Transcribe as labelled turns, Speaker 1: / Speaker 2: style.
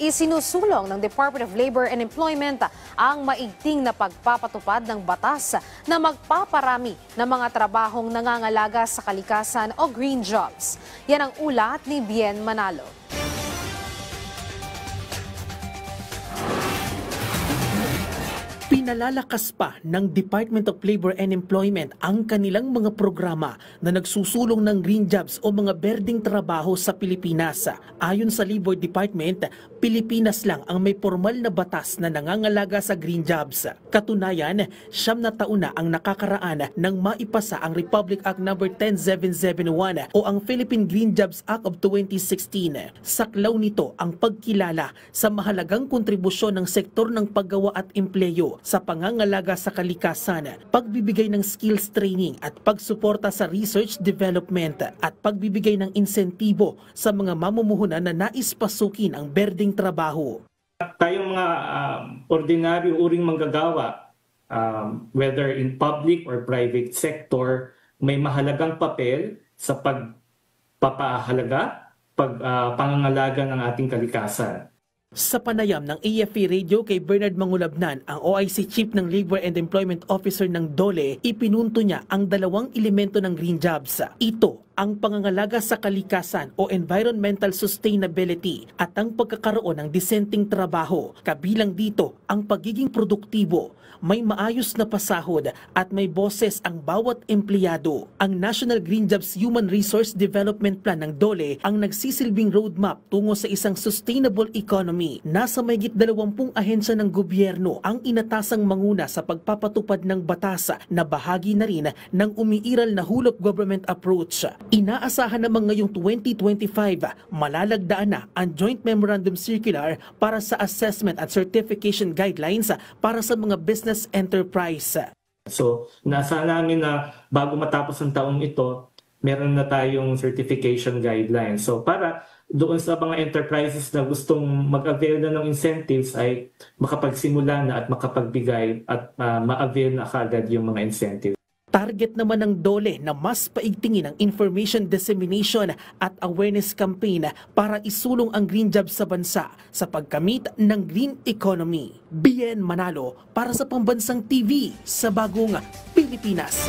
Speaker 1: Isinusulong ng Department of Labor and Employment ang maigting na pagpapatupad ng batas na magpaparami ng mga trabahong nangangalaga sa kalikasan o green jobs. Yan ang ulat ni Bien Manalo.
Speaker 2: Pinalalakas pa ng Department of Labor and Employment ang kanilang mga programa na nagsusulong ng green jobs o mga berdeng trabaho sa Pilipinas. Ayon sa Labor Department, Pilipinas lang ang may formal na batas na nangangalaga sa green jobs. Katunayan, 9 na taon na ang nakakaraan nang maipasa ang Republic Act No. 10771 o ang Philippine Green Jobs Act of 2016. Saklaw nito ang pagkilala sa mahalagang kontribusyon ng sektor ng paggawa at empleyo sa pangangalaga sa kalikasan, pagbibigay ng skills training at pagsuporta sa research development at pagbibigay ng insentibo sa mga mamumuhunan na nais pasukin ang berdeng trabaho.
Speaker 3: Tayong mga ordinaryo uring manggagawa, whether in public or private sector, may mahalagang papel sa pagpapahalaga, pangangalaga ng ating kalikasan.
Speaker 2: Sa panayam ng AFP Radio kay Bernard Mangulabnan, ang OIC Chief ng Labor and Employment Officer ng DOLE, ipinunto niya ang dalawang elemento ng green jobs. Ito ang pangangalaga sa kalikasan o environmental sustainability at ang pagkakaroon ng disenteng trabaho. Kabilang dito ang pagiging produktibo, may maayos na pasahod at may boses ang bawat empleyado. Ang National Green Jobs Human Resource Development Plan ng DOLE ang nagsisilbing roadmap tungo sa isang sustainable economy. Nasa mahigit 20 ahensya ng gobyerno ang inatasang manguna sa pagpapatupad ng batas na bahagi na rin ng umiiral na whole of government approach. Inaasahan naman ngayong 2025, malalagdaan na ang Joint Memorandum Circular para sa Assessment at Certification Guidelines para sa mga business enterprise.
Speaker 3: So, nasa namin na bago matapos ang taong ito, meron na tayong certification guidelines. So, para doon sa mga enterprises na gustong mag-avail na ng incentives ay makapagsimula na at makapagbigay at ma-avail na kaagad yung mga incentives.
Speaker 2: Target naman ng DOLE na mas paigtingin ang information dissemination at awareness campaign para isulong ang green jobs sa bansa sa pagkamit ng green economy. Bien Manalo para sa Pambansang TV sa Bagong Pilipinas.